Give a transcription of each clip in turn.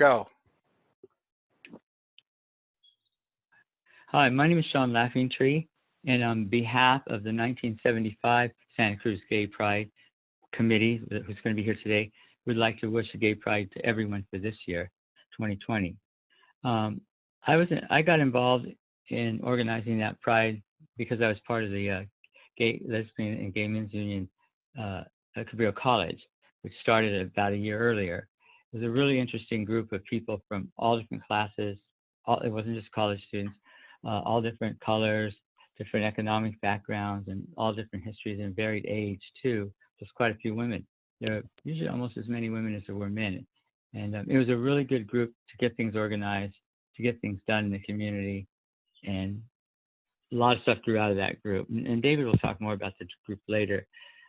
Go. Hi, my name is Sean Laughingtree, and on behalf of the 1975 Santa Cruz Gay Pride Committee, who's going to be here today, we'd like to wish a Gay Pride to everyone for this year, 2020. I got involved in organizing that Pride because I was part of the Gay, Lesbian, and Gay Men's Union at Cabrillo College, which started about a year earlier. It was a really interesting group of people from all different classes. It wasn't just college students. All different colors, different economic backgrounds, and all different histories and varied age too. Just quite a few women. There are usually almost as many women as there were men. And it was a really good group to get things organized, to get things done in the community. And a lot of stuff grew out of that group. And David will talk more about the group later.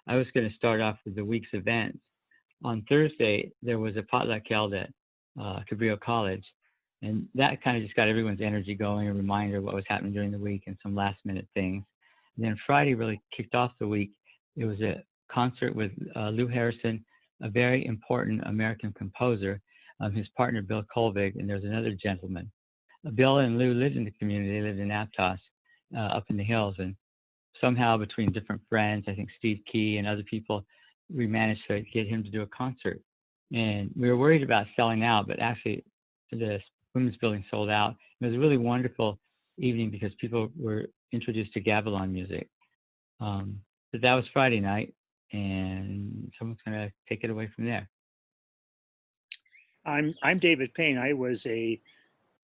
I was going to start off with the week's events. On Thursday, there was a potluck held at Cabrillo College. And that kind of just got everyone's energy going, a reminder of what was happening during the week and some last minute things. And then Friday really kicked off the week. It was a concert with Lou Harrison, a very important American composer, his partner, Bill Colvig, and there's another gentleman. Bill and Lou lived in the community. They lived in Aptos, up in the hills. And somehow between different friends, I think Steve Key and other people, we managed to get him to do a concert. And we were worried about selling out, but actually the Women's Building sold out. It was a really wonderful evening because people were introduced to Gavilan music. But that was Friday night, and someone's going to take it away from there. I'm David Payne. I was a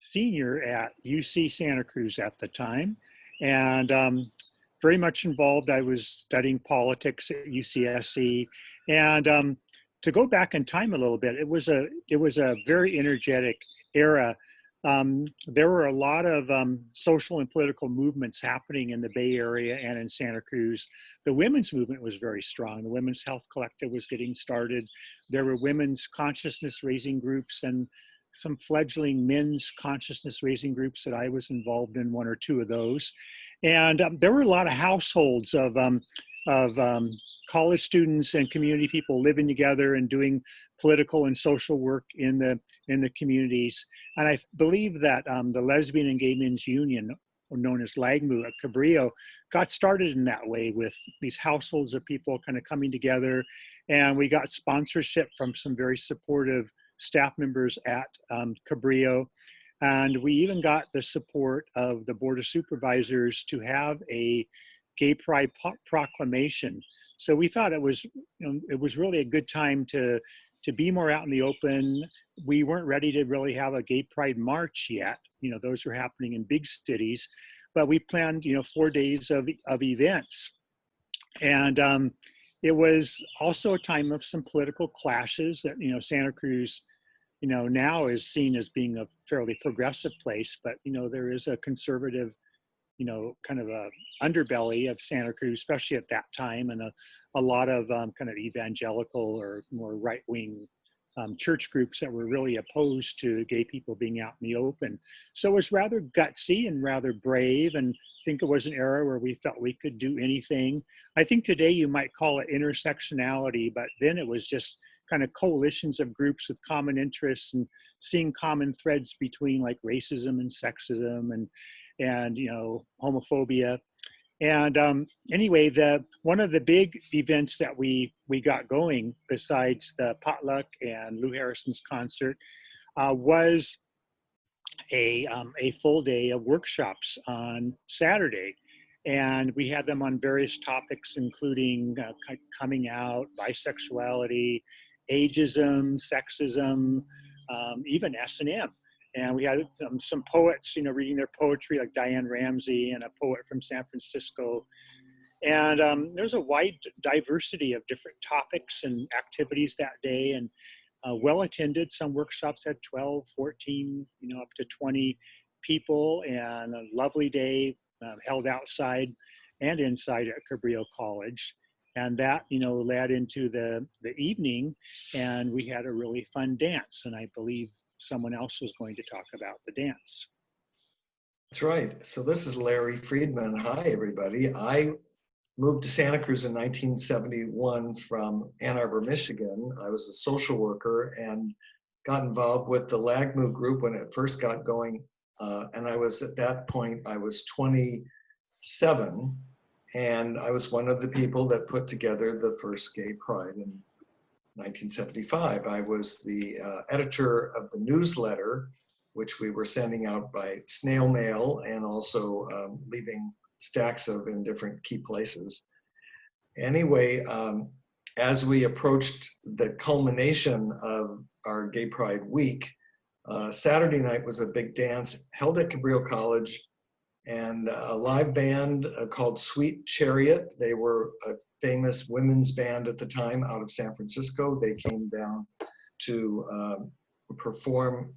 senior at UC Santa Cruz at the time, and very much involved. I was studying politics at UCSC, and to go back in time a little bit, it was a very energetic era. There were a lot of social and political movements happening in the Bay Area and in Santa Cruz. The women's movement was very strong. The Women's Health Collective was getting started. There were women's consciousness raising groups and some fledgling men's consciousness raising groups that I was involved in, one or two of those. And there were a lot of households of college students and community people living together and doing political and social work in the communities. And I believe that the Lesbian and Gay Men's Union, known as LAGMU at Cabrillo, got started in that way with these households of people kind of coming together. And we got sponsorship from some very supportive staff members at Cabrillo. And we even got the support of the Board of Supervisors to have a Gay Pride proclamation. So we thought it was really a good time to be more out in the open. We weren't ready to really have a Gay Pride march yet. Those were happening in big cities, but we planned 4 days of events. And it was also a time of some political clashes that, Santa Cruz, now is seen as being a fairly progressive place, but, there is a conservative, kind of a underbelly of Santa Cruz, especially at that time, and a lot of kind of evangelical or more right-wing church groups that were really opposed to gay people being out in the open. So it was rather gutsy and rather brave, and I think it was an era where we felt we could do anything. I think today you might call it intersectionality, but then it was just kind of coalitions of groups with common interests and seeing common threads between like racism and sexism and homophobia. And anyway, one of the big events that we got going, besides the potluck and Lou Harrison's concert, was a full day of workshops on Saturday. And we had them on various topics, including coming out, bisexuality, ageism, sexism, even S&M. And we had some poets, reading their poetry, like Diane Ramsey and a poet from San Francisco. And there's a wide diversity of different topics and activities that day, and well attended. Some workshops had 12, 14, up to 20 people, and a lovely day held outside and inside at Cabrillo College. And that, led into the evening, and we had a really fun dance. And I believe someone else was going to talk about the dance. That's right. So this is Larry Friedman. Hi, everybody. I moved to Santa Cruz in 1971 from Ann Arbor, Michigan. I was a social worker and got involved with the LAGMU group when it first got going. And I was, at that point, I was 27, and I was one of the people that put together the first Gay Pride in 1975. I was the editor of the newsletter, which we were sending out by snail mail and also leaving stacks of in different key places. Anyway, as we approached the culmination of our Gay Pride Week, Saturday night was a big dance held at Cabrillo College, and a live band called Sweet Chariot. They were a famous women's band at the time out of San Francisco. They came down to perform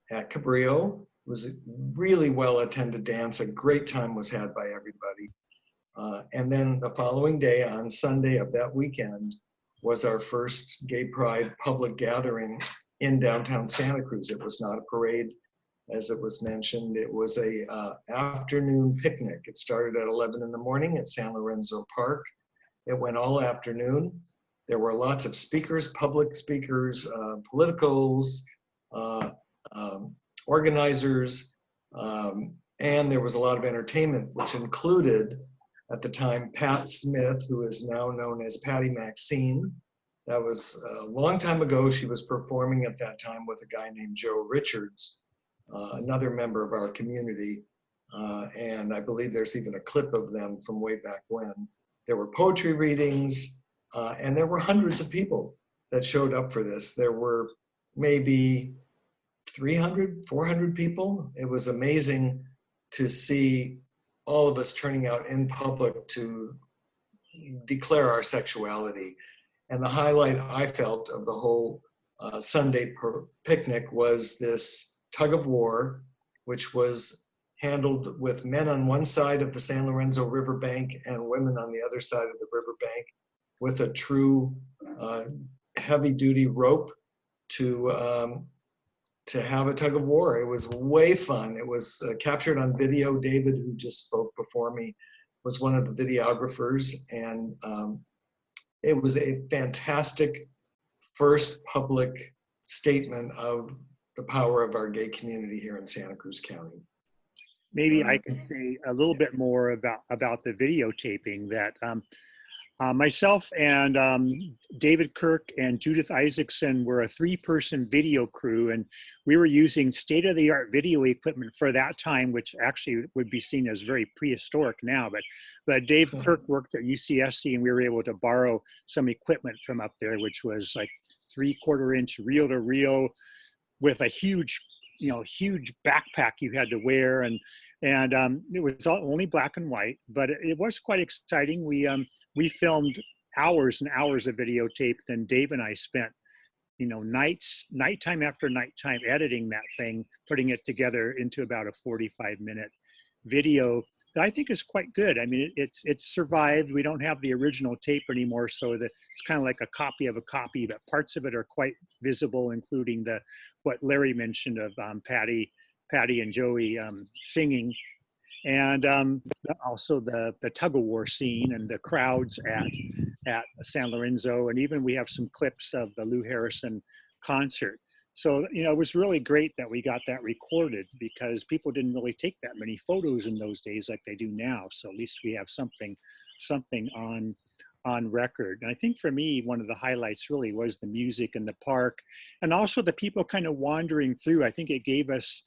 at Cabrillo. It was a really well attended dance. A great time was had by everybody. And then the following day, on Sunday of that weekend, was our first Gay Pride public gathering in downtown Santa Cruz. It was not a parade, as it was mentioned. It was a afternoon picnic. It started at 11 in the morning at San Lorenzo Park. It went all afternoon. There were lots of speakers, public speakers, politicals, organizers, and there was a lot of entertainment, which included, at the time, Pat Smith, who is now known as Patty Maxine. That was a long time ago. She was performing at that time with a guy named Joe Richards, another member of our community. And I believe there's even a clip of them from way back when. There were poetry readings, and there were hundreds of people that showed up for this. There were maybe 300, 400 people. It was amazing to see all of us turning out in public to declare our sexuality. And the highlight I felt of the whole Sunday picnic was this tug of war, which was handled with men on one side of the San Lorenzo riverbank and women on the other side of the riverbank, with a true heavy-duty rope to have a tug of war. It was way fun. It was captured on video. David, who just spoke before me, was one of the videographers, and it was a fantastic first public statement of the power of our gay community here in Santa Cruz County. Maybe I could say a little bit more about the videotaping that myself and David Kirk and Judith Isaacson were a 3-person video crew, and we were using state-of-the-art video equipment for that time, which actually would be seen as very prehistoric now. But Dave Kirk worked at UCSC, and we were able to borrow some equipment from up there, which was like 3/4-inch reel-to-reel with a huge backpack you had to wear, and it was all only black and white, but it was quite exciting. We filmed hours and hours of videotape. Then Dave and I spent, nighttime after nighttime editing that thing, putting it together into about a 45-minute video that I think is quite good. I mean, it's survived. We don't have the original tape anymore, so that it's kind of like a copy of a copy, but parts of it are quite visible, including what Larry mentioned of Patty and Joey singing. And also the tug of war scene and the crowds at San Lorenzo, and even we have some clips of the Lou Harrison concert. So it was really great that we got that recorded, because people didn't really take that many photos in those days like they do now. So at least we have something on record. And I think for me, one of the highlights really was the music in the park, and also the people kind of wandering through. I think it gave us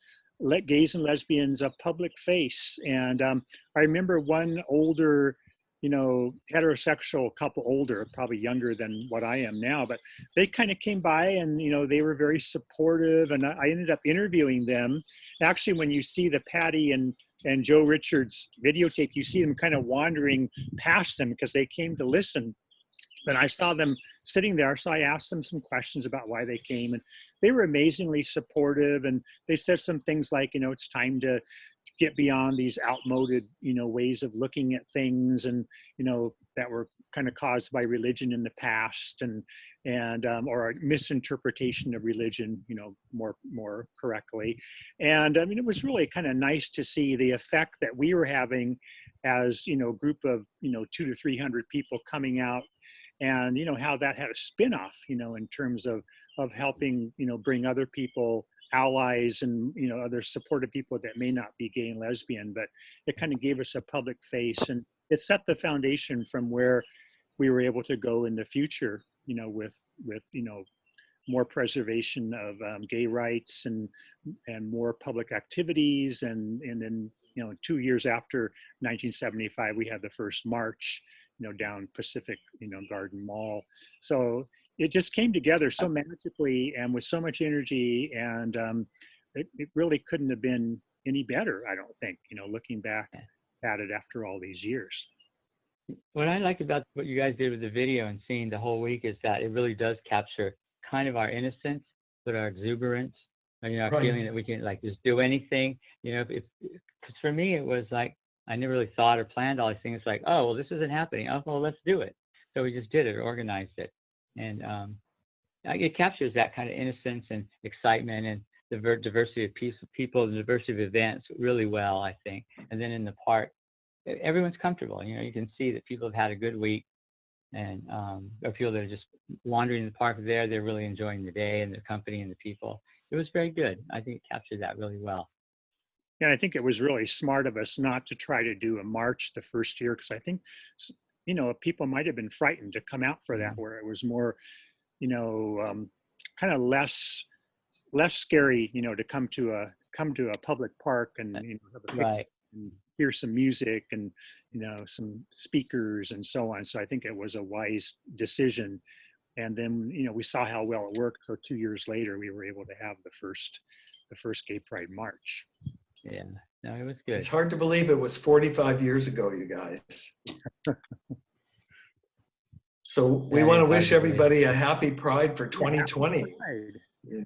gays and lesbians a public face. And I remember one older, heterosexual couple, older, probably younger than what I am now, but they kind of came by, and they were very supportive, and I ended up interviewing them. Actually, when you see the Patty and Joe Richards videotape, you see them kind of wandering past them because they came to listen. But I saw them sitting there, so I asked them some questions about why they came, and they were amazingly supportive. And they said some things like, it's time to get beyond these outmoded, ways of looking at things, and that were kind of caused by religion in the past, and or a misinterpretation of religion, more correctly. And I mean, it was really kind of nice to see the effect that we were having as a group of 200 to 300 people coming out. And how that had a spin-off in terms of of helping, bring other people, allies, and, other supportive people that may not be gay and lesbian, but it kind of gave us a public face, and it set the foundation from where we were able to go in the future, with more preservation of gay rights and more public activities. And then, 2 years after 1975, we had the first march, down Pacific, Garden Mall. So it just came together so magically and with so much energy. And it really couldn't have been any better, I don't think, looking back at it after all these years. What I like about what you guys did with the video and seeing the whole week is that it really does capture kind of our innocence, but our exuberance, our Right. feeling that we can like just do anything, because for me it was like I never really thought or planned all these things. Like, oh well, this isn't happening. Oh well, let's do it. So we just did it, organized it, and it captures that kind of innocence and excitement and the diversity of people, the diversity of events really well, I think. And then in the park, everyone's comfortable. You can see that people have had a good week, and I feel they're just wandering in the park there. They're really enjoying the day and the company and the people. It was very good. I think it captured that really well. And I think it was really smart of us not to try to do a march the first year, because I think, people might have been frightened to come out for that, where it was more, kind of less scary, to come to a public park and have a picnic Right. and hear some music and some speakers and so on. So I think it was a wise decision. And then we saw how well it worked. So 2 years later, we were able to have the first Gay Pride March. Yeah. No, it was good. It's hard to believe it was 45 years ago, you guys. So we Yeah, want to it's hard wish to believe. everybody a happy Pride for 2020. Pride.